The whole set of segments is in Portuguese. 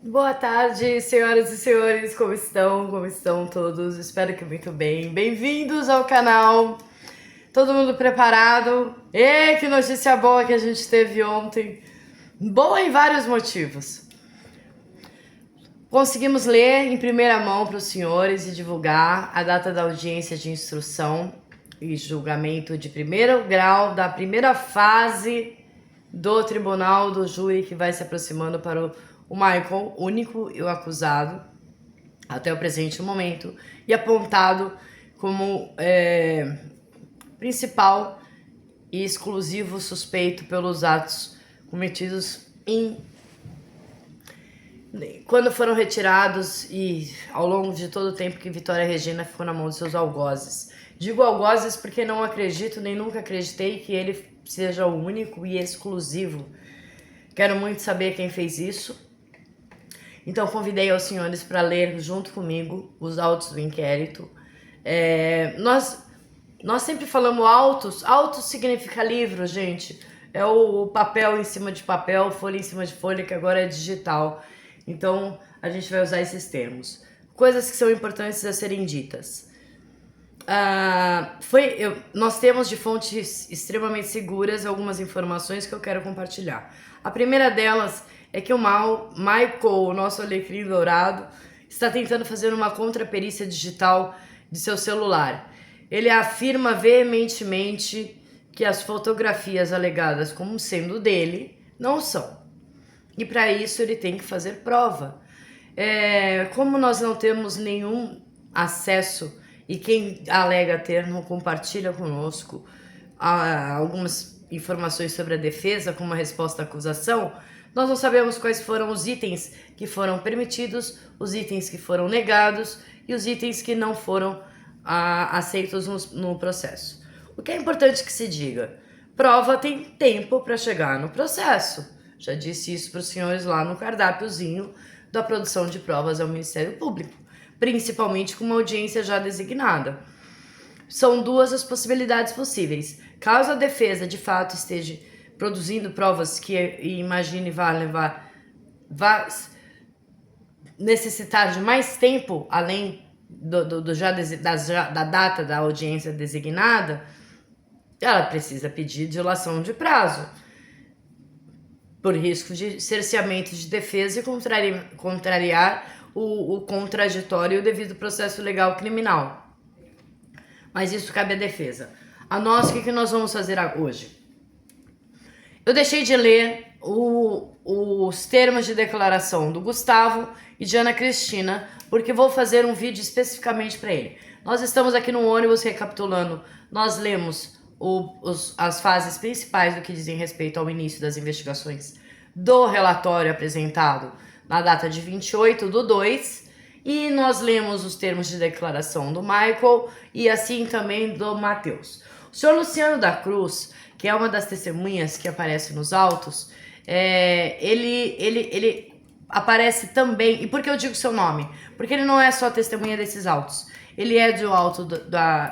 Boa tarde, senhoras e senhores, como estão? Como estão todos? Espero que muito bem. Bem-vindos ao canal. Todo mundo preparado? E que notícia boa que a gente teve ontem. Boa em vários motivos. Conseguimos ler em primeira mão para os senhores e divulgar a data da audiência de instrução e julgamento de primeiro grau da primeira fase do tribunal do júri que vai se aproximando para o Michael, único e o acusado até o presente momento, e apontado como principal e exclusivo suspeito pelos atos cometidos quando foram retirados e ao longo de todo o tempo que Vitória Regina ficou na mão de seus algozes. Digo algozes porque não acredito, nem nunca acreditei que ele seja o único e exclusivo. Quero muito saber quem fez isso. Então convidei os senhores para ler junto comigo os autos do inquérito. Nós sempre falamos autos. Autos significa livro, gente. É o papel em cima de papel, folha em cima de folha, que agora é digital. Então a gente vai usar esses termos. Coisas que são importantes a serem ditas. Nós temos de fontes extremamente seguras algumas informações que eu quero compartilhar. A primeira delas é que o Michael, o nosso alecrim dourado, está tentando fazer uma contraperícia digital de seu celular. Ele afirma veementemente que as fotografias alegadas como sendo dele não são. E para isso ele tem que fazer prova. Como nós não temos nenhum acesso e quem alega ter não compartilha conosco algumas informações sobre a defesa como a resposta à acusação, nós não sabemos quais foram os itens que foram permitidos, os itens que foram negados e os itens que não foram aceitos no processo. O que é importante que se diga? Prova tem tempo para chegar no processo. Já disse isso para os senhores lá no cardápiozinho da produção de provas ao Ministério Público, principalmente com uma audiência já designada. São duas as possibilidades possíveis. Caso a defesa de fato esteja produzindo provas que imagine vá necessitar de mais tempo além da data da audiência designada, ela precisa pedir dilação de prazo por risco de cerceamento de defesa e contrariar o contraditório e o devido processo legal criminal. Mas isso cabe à defesa. A nós, o que nós vamos fazer hoje? Eu deixei de ler os termos de declaração do Gustavo e de Ana Cristina, porque vou fazer um vídeo especificamente para ele. Nós estamos aqui no ônibus recapitulando, nós lemos as fases principais do que dizem respeito ao início das investigações do relatório apresentado na data de 28/2, e nós lemos os termos de declaração do Michael e assim também do Matheus. O senhor Luciano da Cruz, que é uma das testemunhas que aparece nos autos, ele aparece também. E por que eu digo seu nome? Porque ele não é só testemunha desses autos. Ele é do auto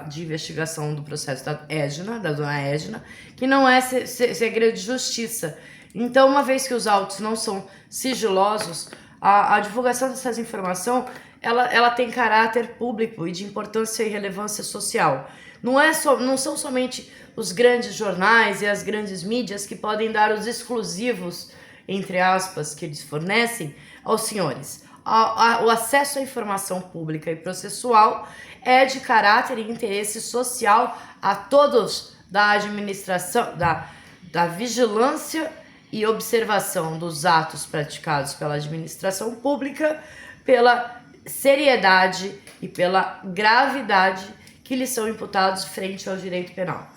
de investigação do processo da dona Edna, que não é segredo de justiça. Então, uma vez que os autos não são sigilosos, a divulgação dessas informações, ela tem caráter público e de importância e relevância social. Não são somente os grandes jornais e as grandes mídias que podem dar os exclusivos, entre aspas, que eles fornecem aos senhores. O acesso à informação pública e processual é de caráter e interesse social a todos da administração, da vigilância e observação dos atos praticados pela administração pública, pela seriedade e pela gravidade que lhes são imputados frente ao direito penal.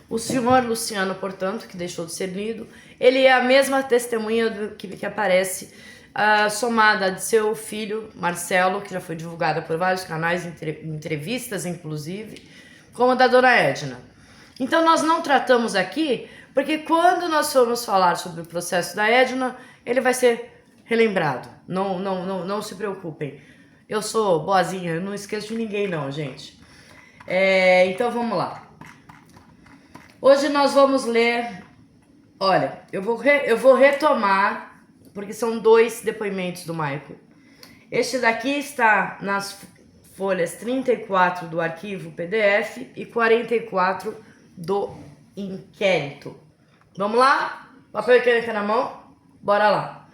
O senhor Luciano, portanto, que deixou de ser lido, ele é a mesma testemunha que aparece somada de seu filho, Marcelo, que já foi divulgada por vários canais, entrevistas inclusive, como a da dona Edna. Então nós não tratamos aqui, porque quando nós formos falar sobre o processo da Edna, ele vai ser relembrado. Não se preocupem. Eu sou boazinha, eu não esqueço de ninguém não, gente. Então vamos lá. Hoje nós vamos ler. Olha, eu vou retomar porque são 2 depoimentos do Michael. Este daqui está nas folhas 34 do arquivo PDF e 44 do inquérito. Vamos lá? Papel e caneta na mão? Bora lá.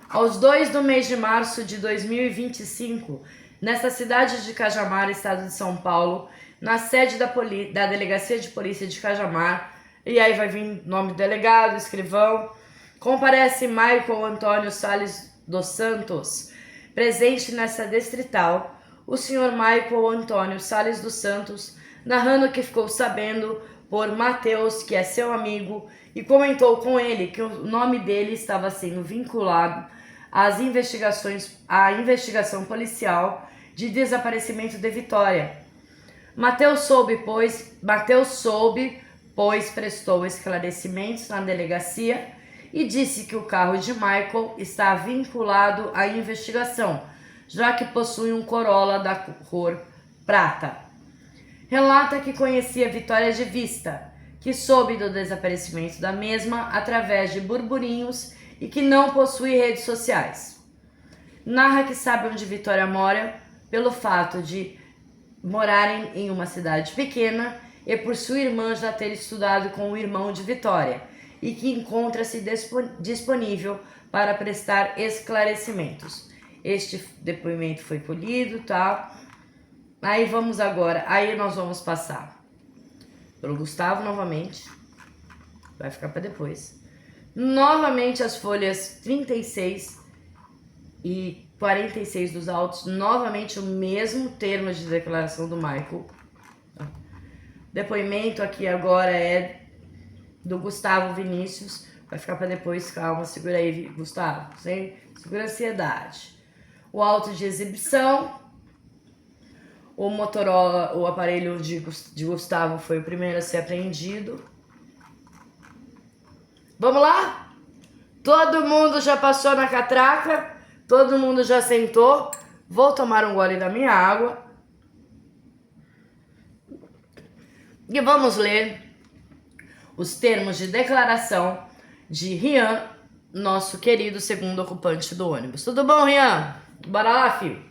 Aos 2 do mês de março de 2025, nesta cidade de Cajamar, estado de São Paulo, na sede da Delegacia de Polícia de Cajamar, e aí vai vir nome do delegado, escrivão, comparece Michael Antônio Salles dos Santos, presente nessa distrital, o senhor Michael Antônio Salles dos Santos, narrando que ficou sabendo por Matheus, que é seu amigo, e comentou com ele que o nome dele estava sendo vinculado à investigação policial de desaparecimento de Vitória. Matheus soube, pois prestou esclarecimentos na delegacia e disse que o carro de Michael está vinculado à investigação, já que possui um Corolla da cor prata. Relata que conhecia Vitória de vista, que soube do desaparecimento da mesma através de burburinhos e que não possui redes sociais. Narra que sabe onde Vitória mora pelo fato de morarem em uma cidade pequena e por sua irmã já ter estudado com o irmão de Vitória e que encontra-se disponível para prestar esclarecimentos. Este depoimento foi colhido, tá? Aí nós vamos passar pelo Gustavo novamente, vai ficar para depois. Novamente as folhas 36 e 46 dos autos, novamente o mesmo termo de declaração do Michael. Depoimento aqui agora é do Gustavo Vinícius, vai ficar para depois, calma, segura aí, Gustavo, segura a ansiedade. O auto de exibição, o Motorola, o aparelho de Gustavo foi o primeiro a ser apreendido. Vamos lá? Todo mundo já passou na catraca? Todo mundo já sentou? Vou tomar um gole da minha água. E vamos ler os termos de declaração de Rian, nosso querido segundo ocupante do ônibus. Tudo bom, Rian? Bora lá, filho.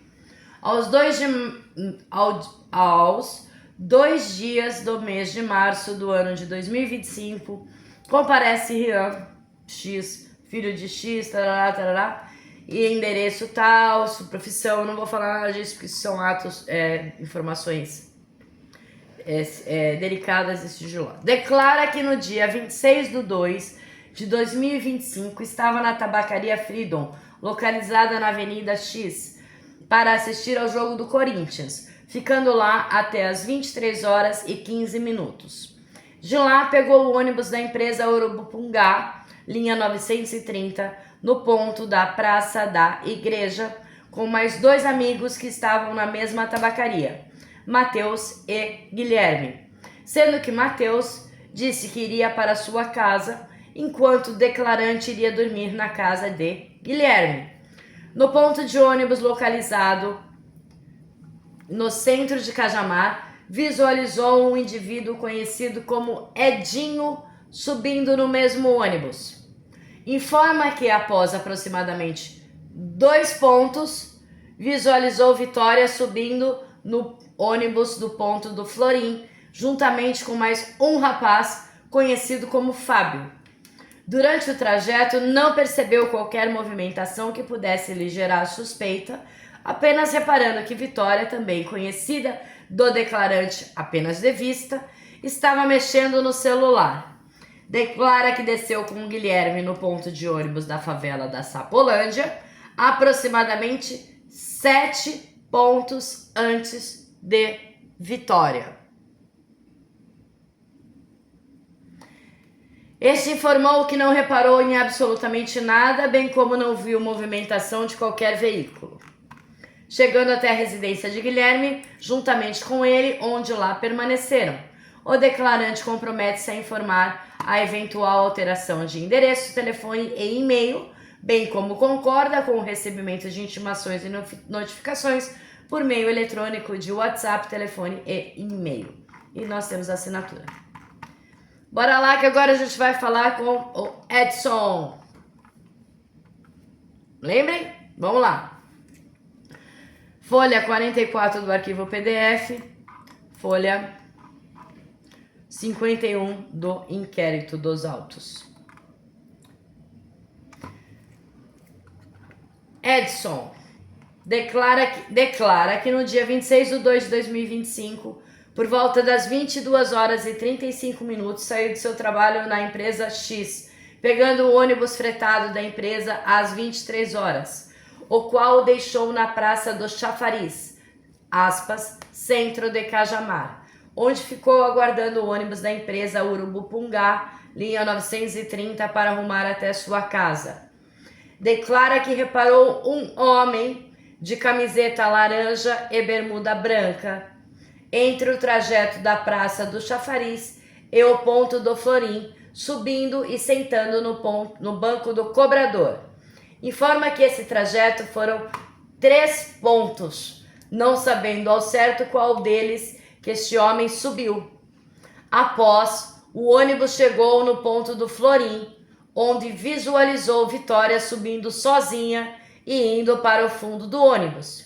Aos 2 dias do mês de março do ano de 2025, comparece Rian X, filho de X, tarará, tarará, e endereço tal, sua profissão, não vou falar nada disso porque são informações delicadas e sigilosas. Declara que no dia 26/2 de 2025 estava na tabacaria Freedom, localizada na Avenida X, para assistir ao jogo do Corinthians, ficando lá até as 23h15. De lá, pegou o ônibus da empresa Urubupungá, linha 930, no ponto da Praça da Igreja, com mais 2 amigos que estavam na mesma tabacaria, Matheus e Guilherme, sendo que Matheus disse que iria para sua casa, enquanto o declarante iria dormir na casa de Guilherme. No ponto de ônibus localizado no centro de Cajamar, visualizou um indivíduo conhecido como Edinho subindo no mesmo ônibus. Informa que após aproximadamente 2 pontos, visualizou Vitória subindo no ônibus do ponto do Florim, juntamente com mais um rapaz conhecido como Fábio. Durante o trajeto, não percebeu qualquer movimentação que pudesse lhe gerar suspeita, apenas reparando que Vitória, também conhecida do declarante apenas de vista, estava mexendo no celular. Declara que desceu com Guilherme no ponto de ônibus da favela da Sapolândia, aproximadamente 7 pontos antes de Vitória. Este informou que não reparou em absolutamente nada, bem como não viu movimentação de qualquer veículo. Chegando até a residência de Guilherme, juntamente com ele, onde lá permaneceram. O declarante compromete-se a informar a eventual alteração de endereço, telefone e e-mail, bem como concorda com o recebimento de intimações e notificações por meio eletrônico de WhatsApp, telefone e e-mail. E nós temos a assinatura. Bora lá que agora a gente vai falar com o Edson. Lembrem? Vamos lá. Folha 44 do arquivo PDF, folha 51 do inquérito dos autos. Edson declara que no dia 26 de 2 de 2025, por volta das 22 horas e 35 minutos, saiu de seu trabalho na empresa X, pegando o ônibus fretado da empresa às 23 horas, o qual o deixou na Praça do Chafariz, aspas, centro de Cajamar, onde ficou aguardando o ônibus da empresa Urubupungá, linha 930, para arrumar até sua casa. Declara que reparou um homem de camiseta laranja e bermuda branca entre o trajeto da Praça do Chafariz e o ponto do Florim, subindo e sentando no banco do cobrador. Informa que esse trajeto foram 3 pontos, não sabendo ao certo qual deles que este homem subiu. Após, o ônibus chegou no ponto do Florim, onde visualizou Vitória subindo sozinha e indo para o fundo do ônibus.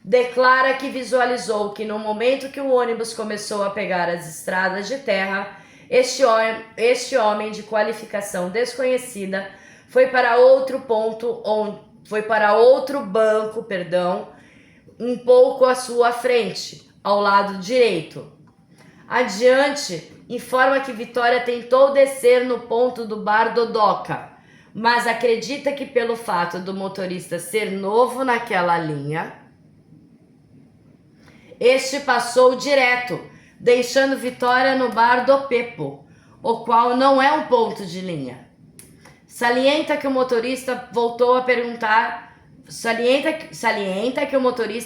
Declara que visualizou que no momento que o ônibus começou a pegar as estradas de terra, este homem de qualificação desconhecida foi para outro banco, um pouco à sua frente, ao lado direito. Adiante, informa que Vitória tentou descer no ponto do bar Dodoca, mas acredita que pelo fato do motorista ser novo naquela linha, este passou direto, deixando Vitória no bar do Pepo, o qual não é um ponto de linha. Salienta que o motorista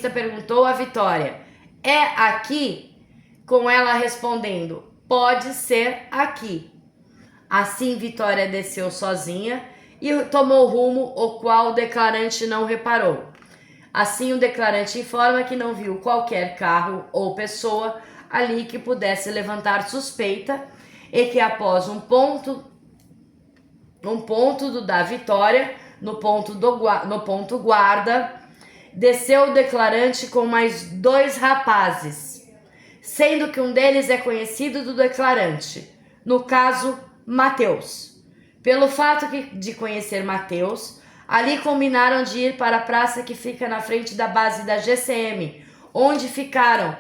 perguntou a Vitória: "É aqui?" Com ela respondendo: "Pode ser aqui." Assim, Vitória desceu sozinha e tomou rumo o qual o declarante não reparou. Assim, o declarante informa que não viu qualquer carro ou pessoa ali que pudesse levantar suspeita e que após um ponto da Vitória, no ponto guarda, desceu o declarante com mais 2 rapazes, sendo que um deles é conhecido do declarante, no caso, Mateus. Pelo fato de conhecer Mateus, ali combinaram de ir para a praça que fica na frente da base da GCM, onde ficaram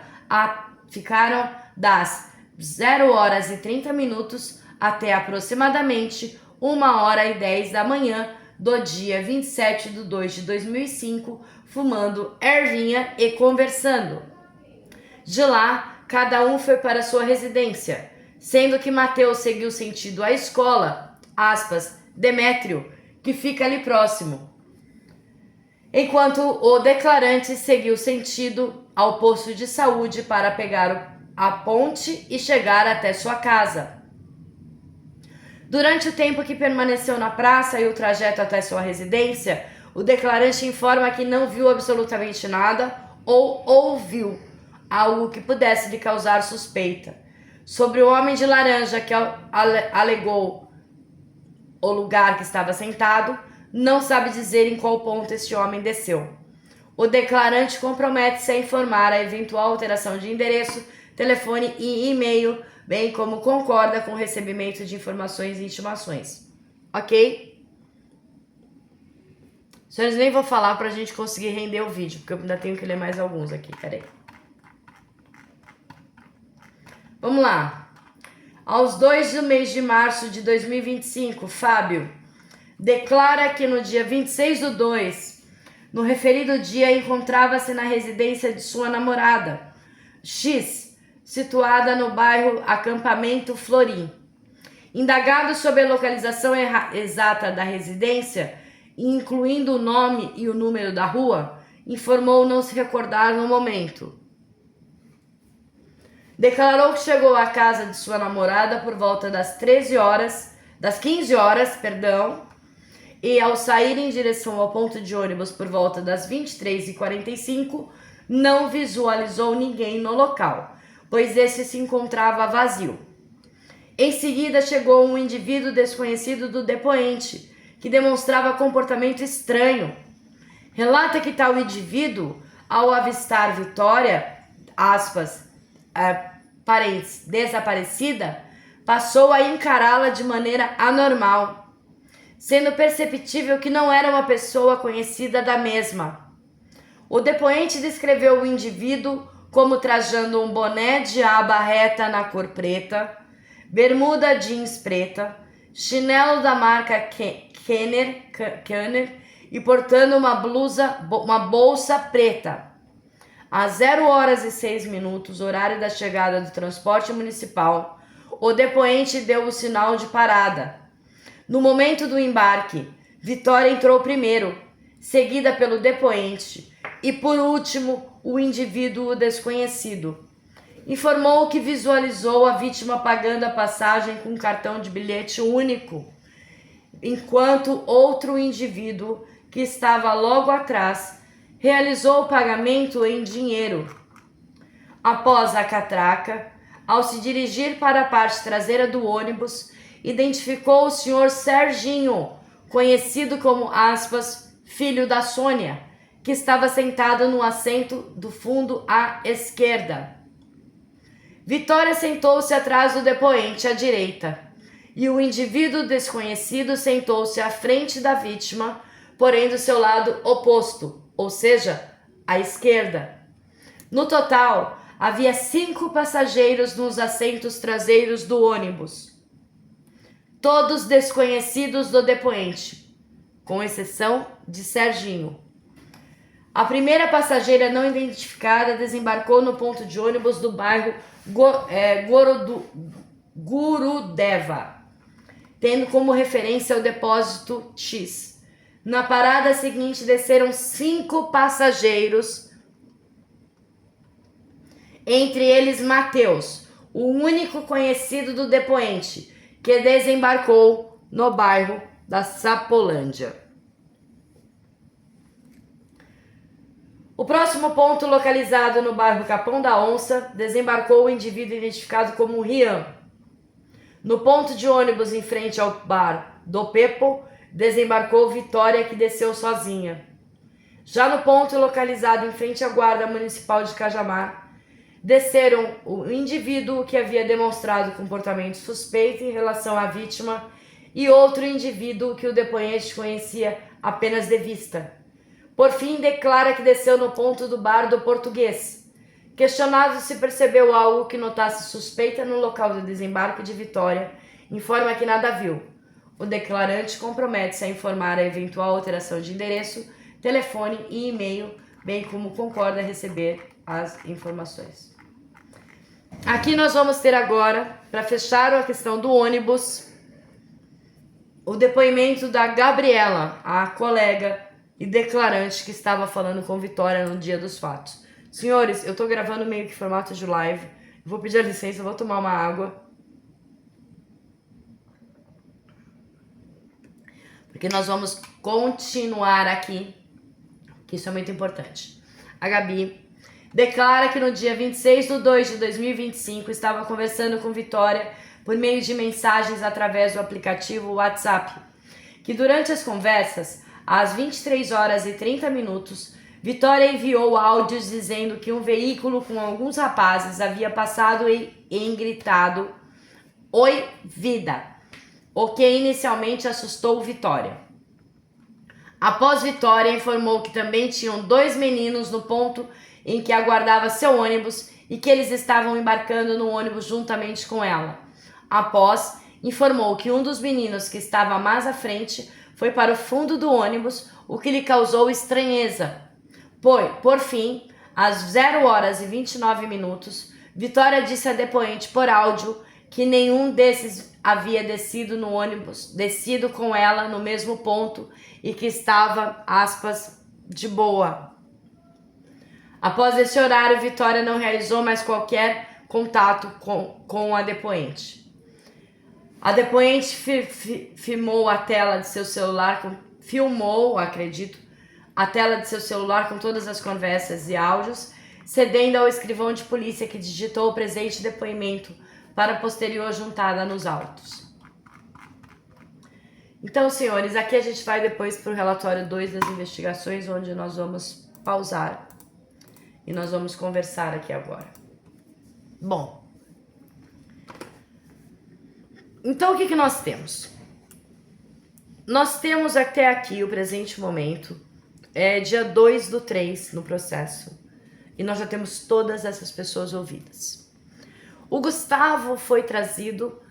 das 0 horas e 30 minutos até aproximadamente 1h10 da manhã do dia 27 de 2 de 2005, fumando ervinha e conversando. De lá, cada um foi para sua residência, sendo que Mateus seguiu sentido à escola, aspas, Demétrio, que fica ali próximo, enquanto o declarante seguiu sentido ao posto de saúde para pegar a ponte e chegar até sua casa. Durante o tempo que permaneceu na praça e o trajeto até sua residência, o declarante informa que não viu absolutamente nada ou ouviu algo que pudesse lhe causar suspeita. Sobre o homem de laranja que alegou o lugar que estava sentado, não sabe dizer em qual ponto este homem desceu. O declarante compromete-se a informar a eventual alteração de endereço, telefone e e-mail, bem como concorda com o recebimento de informações e intimações. Ok? Senhores, nem vou falar pra gente conseguir render o vídeo, porque eu ainda tenho que ler mais alguns aqui, peraí. Vamos lá. Aos 2 do mês de março de 2025, Fábio declara que no dia 26 do 2, no referido dia, encontrava-se na residência de sua namorada, X, situada no bairro Acampamento Florim. Indagado sobre a localização exata da residência, incluindo o nome e o número da rua, informou não se recordar no momento. Declarou que chegou à casa de sua namorada por volta das 15 horas, e ao sair em direção ao ponto de ônibus por volta das 23h45, não visualizou ninguém no local, pois esse se encontrava vazio. Em seguida, chegou um indivíduo desconhecido do depoente, que demonstrava comportamento estranho. Relata que tal indivíduo, ao avistar Vitória, aspas, parênteses, desaparecida, passou a encará-la de maneira anormal, sendo perceptível que não era uma pessoa conhecida da mesma. O depoente descreveu o indivíduo como trajando um boné de aba reta na cor preta, bermuda jeans preta, chinelo da marca Kenner e portando uma bolsa preta. Às 0h06, horário da chegada do transporte municipal, o depoente deu o sinal de parada. No momento do embarque, Vitória entrou primeiro, seguida pelo depoente, e por último, o indivíduo desconhecido. Informou que visualizou a vítima pagando a passagem com um cartão de bilhete único, enquanto outro indivíduo, que estava logo atrás, realizou o pagamento em dinheiro. Após a catraca, ao se dirigir para a parte traseira do ônibus, identificou o senhor Serginho, conhecido como, aspas, filho da Sônia, que estava sentado no assento do fundo à esquerda. Vitória sentou-se atrás do depoente à direita, e o indivíduo desconhecido sentou-se à frente da vítima, porém do seu lado oposto, ou seja, à esquerda. No total, havia 5 passageiros nos assentos traseiros do ônibus, todos desconhecidos do depoente, com exceção de Serginho. A primeira passageira não identificada desembarcou no ponto de ônibus do bairro Gurudeva, tendo como referência o depósito X. Na parada seguinte desceram 5 passageiros, entre eles Mateus, o único conhecido do depoente, que desembarcou no bairro da Sapolândia. O próximo ponto, localizado no bairro Capão da Onça, desembarcou o indivíduo identificado como Rian. No ponto de ônibus em frente ao bar do Pepo, desembarcou Vitória, que desceu sozinha. Já no ponto localizado em frente à Guarda Municipal de Cajamar, desceram o indivíduo que havia demonstrado comportamento suspeito em relação à vítima e outro indivíduo que o depoente conhecia apenas de vista. Por fim, declara que desceu no ponto do bar do Português. Questionado se percebeu algo que notasse suspeita no local do desembarque de Vitória, informa que nada viu. O declarante compromete-se a informar a eventual alteração de endereço, telefone e e-mail, bem como concorda receber as informações. Aqui nós vamos ter agora, para fechar a questão do ônibus, o depoimento da Gabriela, a colega e declarante que estava falando com Vitória no dia dos fatos. Senhores, eu tô gravando meio que formato de live. Vou pedir licença, vou tomar uma água. Porque nós vamos continuar aqui, que isso é muito importante. A Gabi declara que no dia 26/2/2025 estava conversando com Vitória por meio de mensagens através do aplicativo WhatsApp, que durante as conversas, às 23h30, Vitória enviou áudios dizendo que um veículo com alguns rapazes havia passado e gritado "Oi, vida!", o que inicialmente assustou Vitória. Após Vitória informou que também tinham 2 meninos no ponto em que aguardava seu ônibus e que eles estavam embarcando no ônibus juntamente com ela. Após, informou que um dos meninos que estava mais à frente foi para o fundo do ônibus, o que lhe causou estranheza. Por fim, às 0h29, Vitória disse a depoente por áudio que nenhum desses havia descido no ônibus, descido com ela no mesmo ponto e que estava, aspas, de boa. Após esse horário, Vitória não realizou mais qualquer contato com a depoente. A depoente filmou a tela de seu celular, a tela de seu celular com todas as conversas e áudios, cedendo ao escrivão de polícia que digitou o presente depoimento para posterior juntada nos autos. Então, senhores, aqui a gente vai depois para o relatório 2 das investigações, onde nós vamos pausar e nós vamos conversar aqui agora. Bom, então o que nós temos? Nós temos até aqui o presente momento, dia 2/3 no processo, e nós já temos todas essas pessoas ouvidas. O Gustavo foi trazido,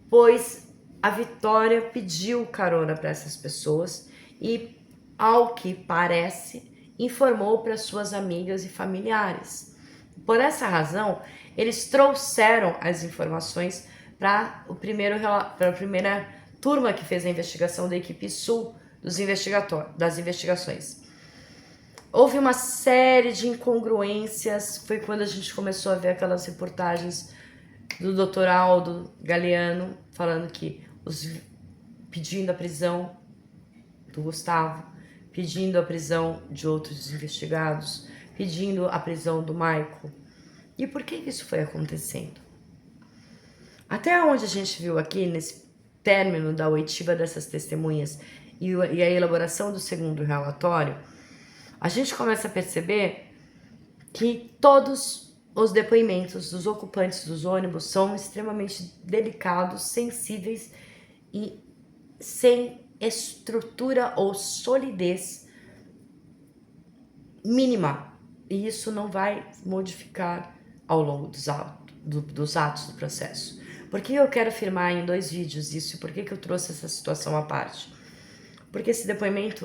pois a Vitória pediu carona para essas pessoas e, ao que parece, informou para suas amigas e familiares. Por essa razão, eles trouxeram as informações para a primeira turma que fez a investigação da equipe Sul das investigações. Houve uma série de incongruências, foi quando a gente começou a ver aquelas reportagens do Dr. Aldo Galeano falando que pedindo a prisão do Gustavo, pedindo a prisão de outros investigados, pedindo a prisão do Michael. E por que isso foi acontecendo? Até onde a gente viu aqui, nesse término da oitiva dessas testemunhas e a elaboração do segundo relatório, a gente começa a perceber que todos os depoimentos dos ocupantes dos ônibus são extremamente delicados, sensíveis e sem estrutura ou solidez mínima. E isso não vai modificar ao longo dos atos do processo. Por que eu quero afirmar em 2 vídeos isso e por que eu trouxe essa situação à parte? Porque esse depoimento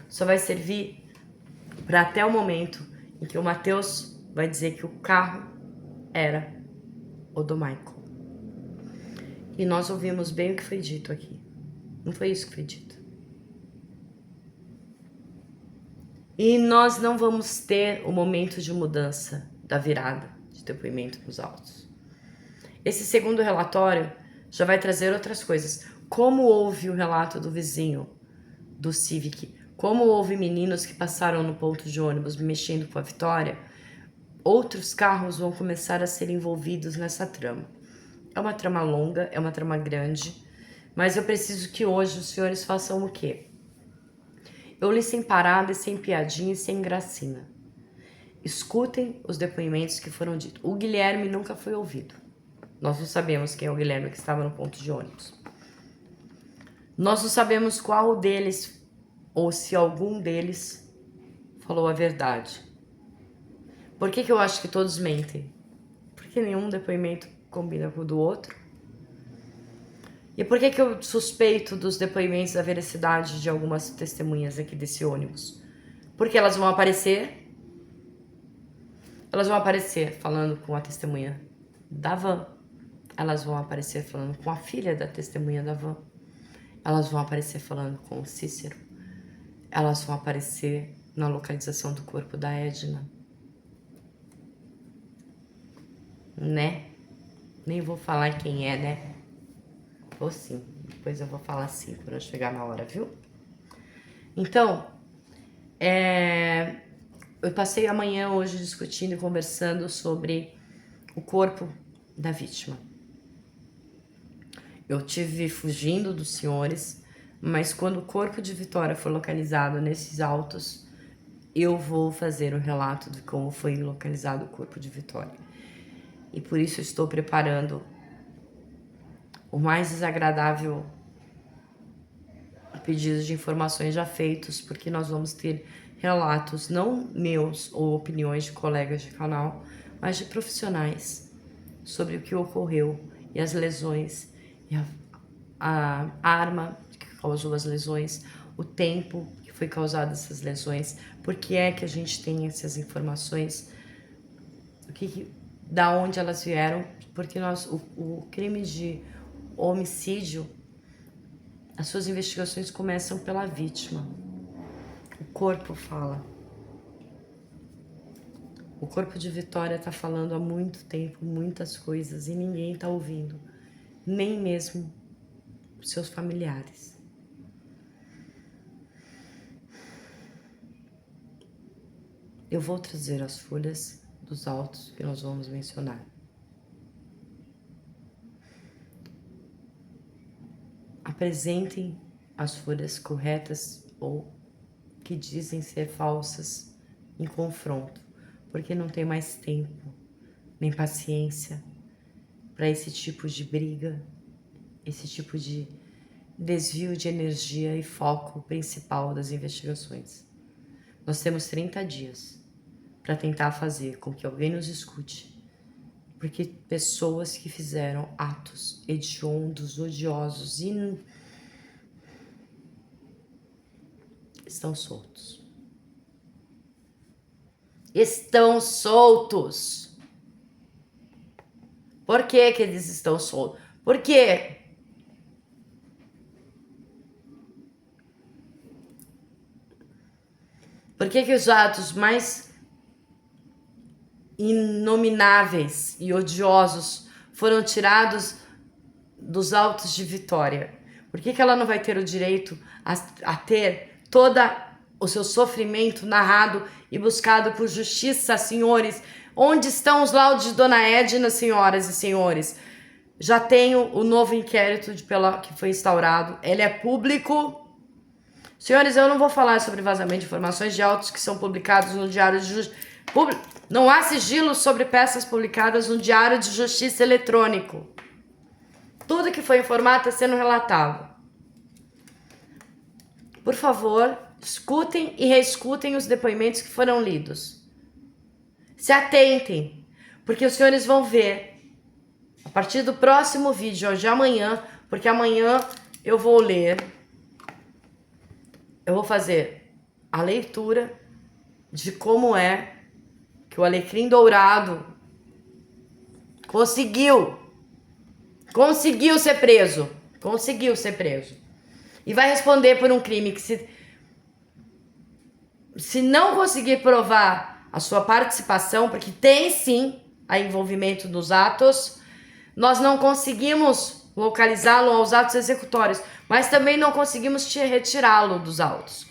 só vai servir para até o momento em que o Matheus vai dizer que o carro era o do Michael. E nós ouvimos bem o que foi dito aqui. Não foi isso que foi dito. E nós não vamos ter o momento de mudança da virada de depoimento nos autos. Esse segundo relatório já vai trazer outras coisas. Como houve o relato do vizinho do Civic, como houve meninos que passaram no ponto de ônibus mexendo com a Vitória, outros carros vão começar a ser envolvidos nessa trama. É uma trama longa, é uma trama grande, mas eu preciso que hoje os senhores façam o quê? Eu li sem parada, sem piadinha e sem gracinha. Escutem os depoimentos que foram ditos. O Guilherme nunca foi ouvido. Nós não sabemos quem é o Guilherme que estava no ponto de ônibus. Nós não sabemos qual deles, ou se algum deles, falou a verdade. Por que eu acho que todos mentem? Porque nenhum depoimento combina com o do outro. E por que eu suspeito dos depoimentos da veracidade de algumas testemunhas aqui desse ônibus? Porque elas vão aparecer falando com a testemunha da van. Elas vão aparecer falando com a filha da testemunha da van. Elas vão aparecer falando com o Cícero. Elas vão aparecer na localização do corpo da Edna. Né? Nem vou falar quem é, né? Ou sim, depois eu vou falar assim quando chegar na hora, viu? Então, eu passei a manhã hoje discutindo e conversando sobre o corpo da vítima. Eu tive fugindo dos senhores, mas quando o corpo de Vitória for localizado nesses autos, eu vou fazer o relato de como foi localizado o corpo de Vitória. E por isso eu estou preparando o mais desagradável pedidos de informações já feitos, porque nós vamos ter relatos, não meus ou opiniões de colegas de canal, mas de profissionais sobre o que ocorreu e as lesões, e a arma que causou as lesões, o tempo que foi causado essas lesões, por que é que a gente tem essas informações, da onde elas vieram, porque o crime de homicídio, as suas investigações começam pela vítima. O corpo fala. O corpo de Vitória está falando há muito tempo, muitas coisas, e ninguém está ouvindo, nem mesmo os seus familiares. Eu vou trazer as folhas dos autos que nós vamos mencionar. Apresentem as folhas corretas ou que dizem ser falsas em confronto, porque não tem mais tempo nem paciência para esse tipo de briga, esse tipo de desvio de energia e foco principal das investigações. Nós temos 30 dias para tentar fazer com que alguém nos escute, porque pessoas que fizeram atos hediondos, odiosos e estão soltos. Estão soltos. Por que que eles estão soltos? Por quê? Por que que os atos mais inomináveis e odiosos foram tirados dos autos de Vitória? Por que que ela não vai ter o direito a ter todo o seu sofrimento narrado e buscado por justiça, senhores? Onde estão os laudos de Dona Edna, senhoras e senhores? Já tenho o novo inquérito que foi instaurado. Ele é público. Senhores, eu não vou falar sobre vazamento de informações de autos que são publicados no Diário de Justiça. Não há sigilo sobre peças publicadas no Diário de Justiça eletrônico. Tudo que foi informado está sendo relatado. Por favor, escutem e reescutem os depoimentos que foram lidos. Se atentem, porque os senhores vão ver a partir do próximo vídeo, hoje amanhã, porque amanhã eu vou ler, eu vou fazer a leitura de como é que o Alecrim Dourado conseguiu ser preso. Conseguiu ser preso. E vai responder por um crime que se não conseguir provar a sua participação, porque tem sim a envolvimento nos atos, nós não conseguimos localizá-lo aos atos executórios, mas também não conseguimos retirá-lo dos autos.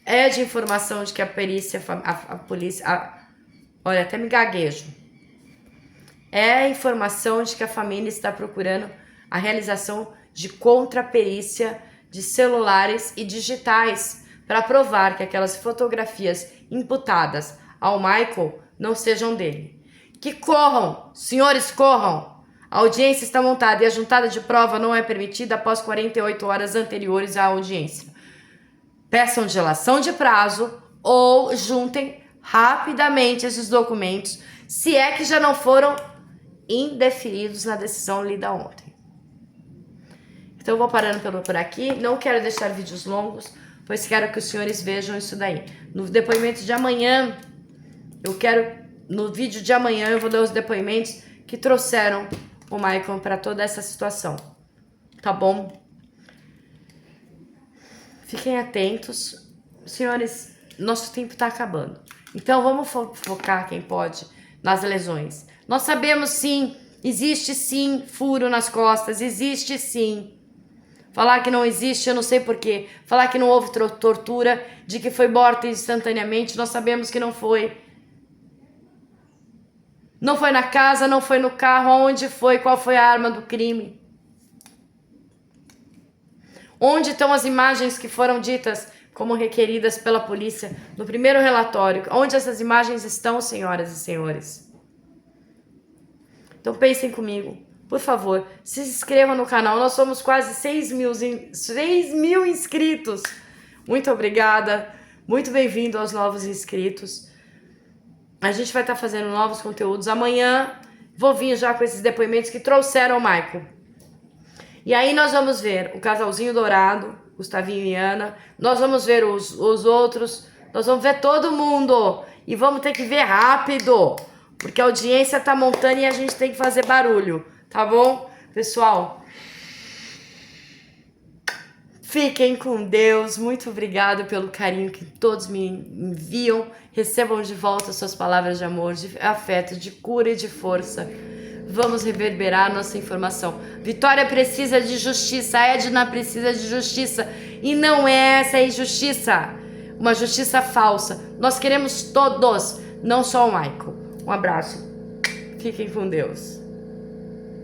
É de informação de que a perícia, a polícia... olha, até me gaguejo. É informação de que a família está procurando a realização de contraperícia de celulares e digitais para provar que aquelas fotografias imputadas ao Michael não sejam dele. Que corram, senhores, corram! A audiência está montada e a juntada de prova não é permitida após 48 horas anteriores à audiência. Peçam dilação de prazo ou juntem rapidamente esses documentos, se é que já não foram indeferidos na decisão lida ontem. Então eu vou parando por aqui, não quero deixar vídeos longos, pois quero que os senhores vejam isso daí. No depoimento de amanhã, no vídeo de amanhã eu vou dar os depoimentos que trouxeram o Michael para toda essa situação, tá bom? Fiquem atentos, senhores, nosso tempo está acabando. Então vamos focar, quem pode, nas lesões. Nós sabemos sim, existe sim furo nas costas, existe sim. Falar que não existe, eu não sei porquê. Falar que não houve tortura, de que foi morta instantaneamente, nós sabemos que não foi. Não foi na casa, não foi no carro, aonde foi, qual foi a arma do crime? Onde estão as imagens que foram ditas como requeridas pela polícia no primeiro relatório? Onde essas imagens estão, senhoras e senhores? Então pensem comigo, por favor, se inscrevam no canal. Nós somos quase 6 mil inscritos. Muito obrigada, muito bem-vindo aos novos inscritos. A gente vai estar fazendo novos conteúdos. Amanhã vou vir já com esses depoimentos que trouxeram o Michael. E aí nós vamos ver o casalzinho dourado, Gustavinho e Ana. Nós vamos ver os outros. Nós vamos ver todo mundo. E vamos ter que ver rápido, porque a audiência tá montando e a gente tem que fazer barulho. Tá bom? Pessoal, fiquem com Deus. Muito obrigado pelo carinho que todos me enviam. Recebam de volta suas palavras de amor, de afeto, de cura e de força. Vamos reverberar nossa informação. Vitória precisa de justiça, Edna precisa de justiça. E não é essa injustiça, uma justiça falsa. Nós queremos todos, não só o Michael. Um abraço. Fiquem com Deus.